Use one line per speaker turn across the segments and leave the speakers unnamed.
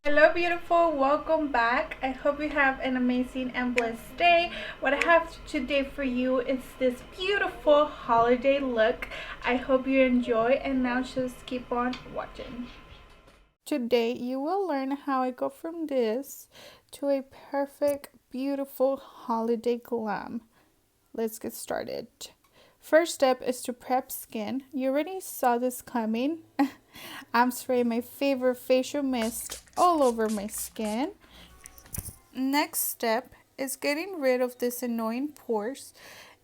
Hello beautiful, welcome back. I hope you have an amazing and blessed day. What I have today for you is this beautiful holiday look. I hope you enjoy, and now just keep on watching. Today you will learn how I go from this to a perfect beautiful holiday glam. Let's get started. First step is to prep skin. You already saw this coming. I'm spraying my favorite facial mist all over my skin. Next step is getting rid of this annoying pores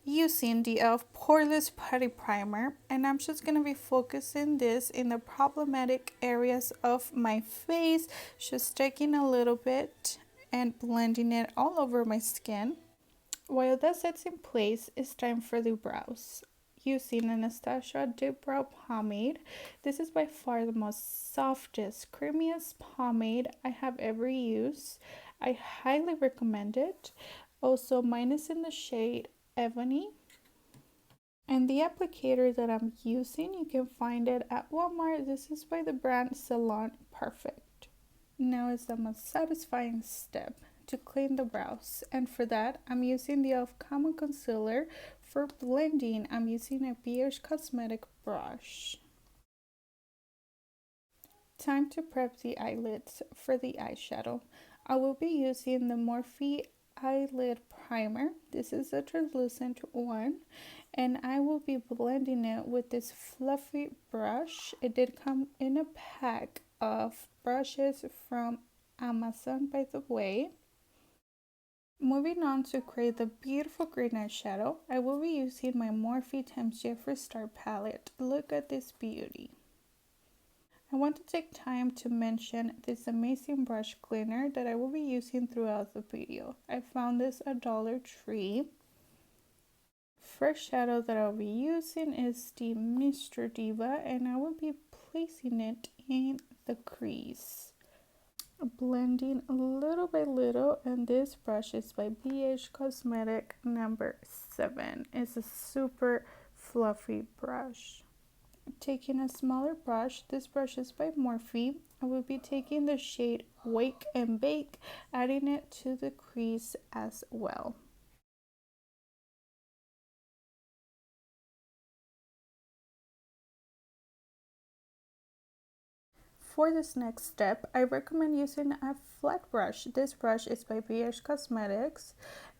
using the e.l.f. Poreless Putty Primer, and I'm just going to be focusing this in the problematic areas of my face, just taking a little bit and blending it all over my skin. While that sets in place, it's time for the brows. Using Anastasia Dip Brow Pomade. This is by far the most softest, creamiest pomade I have ever used. I highly recommend it. Also, mine is in the shade Ebony. And the applicator that I'm using, you can find it at Walmart. This is by the brand Salon Perfect. Now is the most satisfying step to clean the brows, and for that I'm using the e.l.f. Camo Concealer. For blending, I'm using a BH Cosmetic brush. Time to prep the eyelids for the eyeshadow. I will be using the Morphe Eyelid Primer. This is a translucent one, and I will be blending it with this fluffy brush. It did come in a pack of brushes from Amazon, by the way. Moving on to create the beautiful green eyeshadow, I will be using my Morphe x Jeffree Star palette. Look at this beauty. I want to take time to mention this amazing brush cleaner that I will be using throughout the video. I found this at Dollar Tree. First shadow that I'll be using is the Mr. Diva, and I will be placing it in the crease. Blending little by little, and this brush is by BH Cosmetic number 7. It's a super fluffy brush. Taking a smaller brush, this brush is by Morphe. I will be taking the shade Wake and Bake, adding it to the crease as well. For this next step, I recommend using a flat brush. This brush is by BH Cosmetics.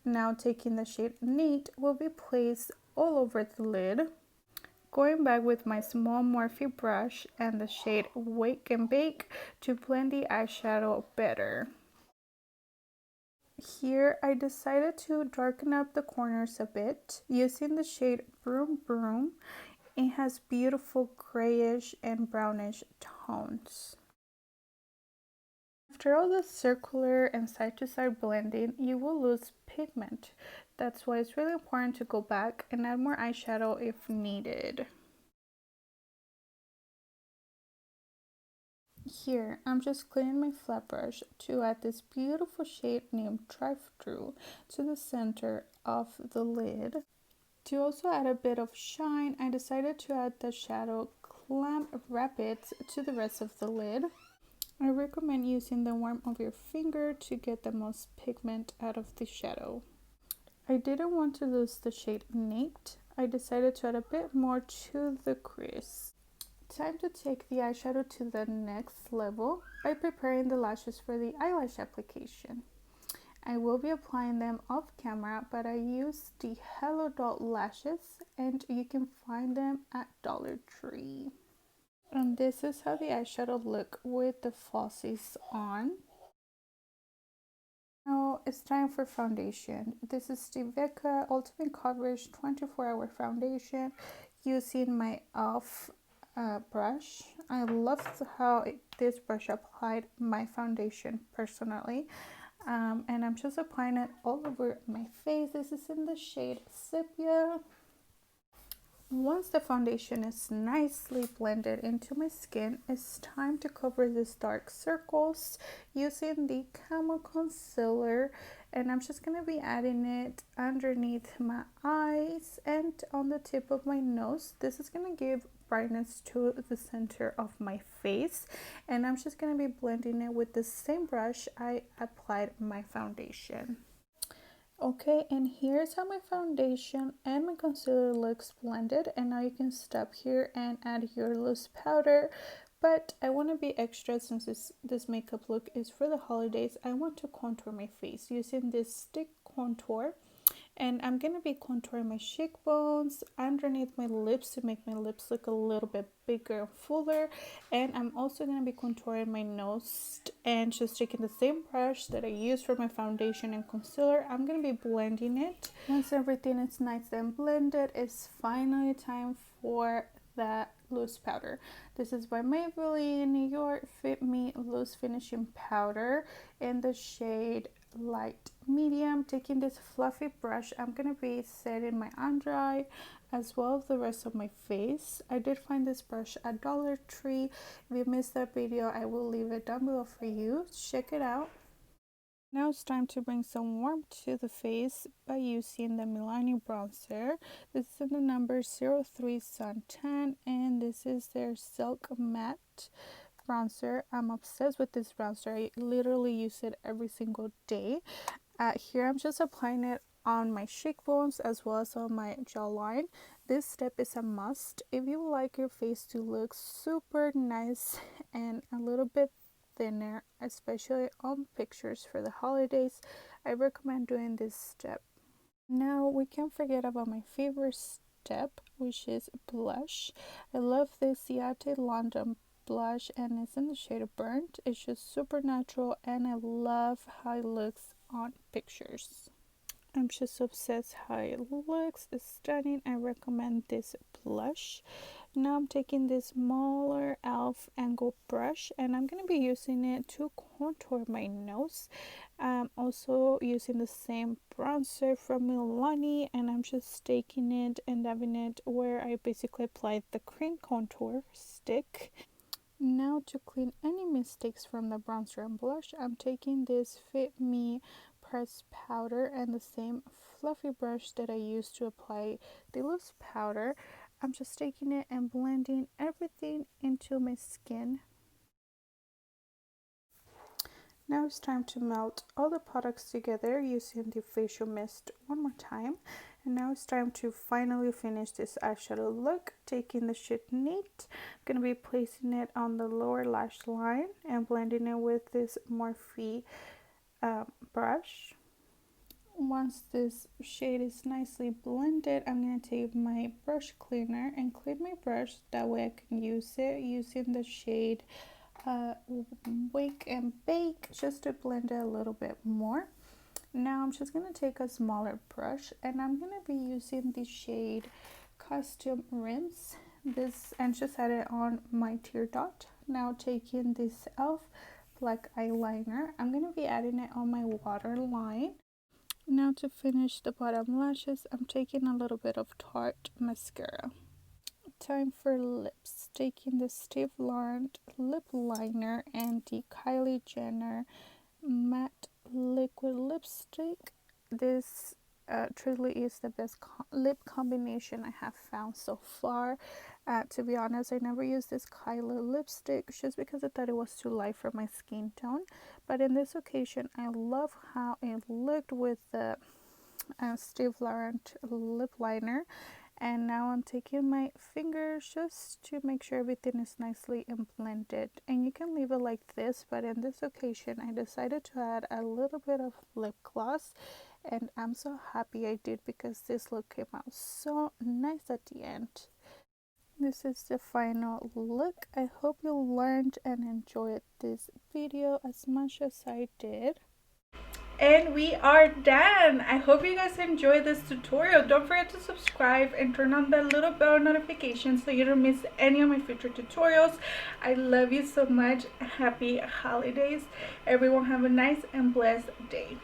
Now taking the shade Neat will be placed all over the lid. Going back with my small Morphe brush and the shade Wake and Bake to blend the eyeshadow better. Here I decided to darken up the corners a bit using the shade Broom Broom. It has beautiful grayish and brownish tones. After all the circular and side-to-side blending, you will lose pigment. That's why it's really important to go back and add more eyeshadow if needed. Here, I'm just cleaning my flat brush to add this beautiful shade named Drive-Thru to the center of the lid. To also add a bit of shine, I decided to add the shadow Glam Rapids to the rest of the lid. I recommend using the warmth of your finger to get the most pigment out of the shadow. I didn't want to lose the shade Nate. I decided to add a bit more to the crease. Time to take the eyeshadow to the next level by preparing the lashes for the eyelash application. I will be applying them off camera, but I use the Hello Doll lashes, and you can find them at Dollar Tree. And this is how the eyeshadow look with the falsies on. Now it's time for foundation. This is the Becca Ultimate Coverage 24-Hour Foundation using my e.l.f. Brush. I love how this brush applied my foundation personally. And I'm just applying it all over my face. This is in the shade Sepia. Once the foundation is nicely blended into my skin, it's time to cover these dark circles using the Camo Concealer, and I'm just going to be adding it underneath my eyes and on the tip of my nose. This is going to give brightness to the center of my face, and I'm just going to be blending it with the same brush I applied my foundation. Okay, and here's how my foundation and my concealer looks blended, and now you can stop here and add your loose powder. But I want to be extra since this makeup look is for the holidays. I want to contour my face using this stick contour, and I'm gonna be contouring my cheekbones underneath my lips to make my lips look a little bit bigger and fuller. And I'm also gonna be contouring my nose, and just taking the same brush that I used for my foundation and concealer, I'm gonna be blending it. Once everything is nice and blended, it's finally time for the loose powder. This is by Maybelline Your Fit Me Loose Finishing Powder in the shade light medium. Taking this fluffy brush, I'm gonna be setting my under eye as well as the rest of my face. I did find this brush at Dollar Tree. If you missed that video, I will leave it down below for you. Check it out. Now it's time to bring some warmth to the face by using the Milani bronzer. This is in the number 03 Sun Tan, and this is their Silk Matte bronzer. I'm obsessed with this bronzer. I literally use it every single day. Here I'm just applying it on my cheekbones as well as on my jawline. This step is a must if you like your face to look super nice and a little bit thinner, especially on pictures for the holidays. I recommend doing this step. Now we can't forget about my favorite step, which is blush. I love this Ciate London blush, and it's in the shade of Burnt. It's just super natural, and I love how it looks on pictures. I'm just obsessed how it looks. It's stunning. I recommend this blush. Now I'm taking this smaller e.l.f. angle brush, and I'm going to be using it to contour my nose. I'm also using the same bronzer from Milani, and I'm just taking it and dabbing it where I basically applied the cream contour stick. Now to clean any mistakes from the bronzer and blush, I'm taking this Fit Me pressed powder and the same fluffy brush that I used to apply the loose powder. I'm just taking it and blending everything into my skin. Now it's time to melt all the products together using the facial mist one more time. And now it's time to finally finish this eyeshadow look. Taking the shade Neat, I'm going to be placing it on the lower lash line and blending it with this Morphe brush. Once this shade is nicely blended, I'm going to take my brush cleaner and clean my brush. That way I can use it using the shade Wake and Bake just to blend it a little bit more. Now I'm just going to take a smaller brush, and I'm going to be using the shade Costume Rims this, and just add it on my tear dot. Now taking this e.l.f. black eyeliner, I'm going to be adding it on my waterline. Now to finish the bottom lashes, I'm taking a little bit of Tarte mascara. Time for lips. Taking the Steve Laurent lip liner and the Kylie Jenner matte liquid lipstick. This truly is the best lip combination I have found so far. To be honest, I never used this Kylie lipstick just because I thought it was too light for my skin tone. But in this occasion, I love how it looked with the Steve Laurent lip liner. And now I'm taking my fingers just to make sure everything is nicely blended. And you can leave it like this, but in this occasion I decided to add a little bit of lip gloss, and I'm so happy I did because this look came out so nice at the end. This is the final look. I hope you learned and enjoyed this video as much as I did. And we are done. I hope you guys enjoyed this tutorial. Don't forget to subscribe and turn on the little bell notification so you don't miss any of my future tutorials. I love you so much. Happy holidays. Everyone have a nice and blessed day.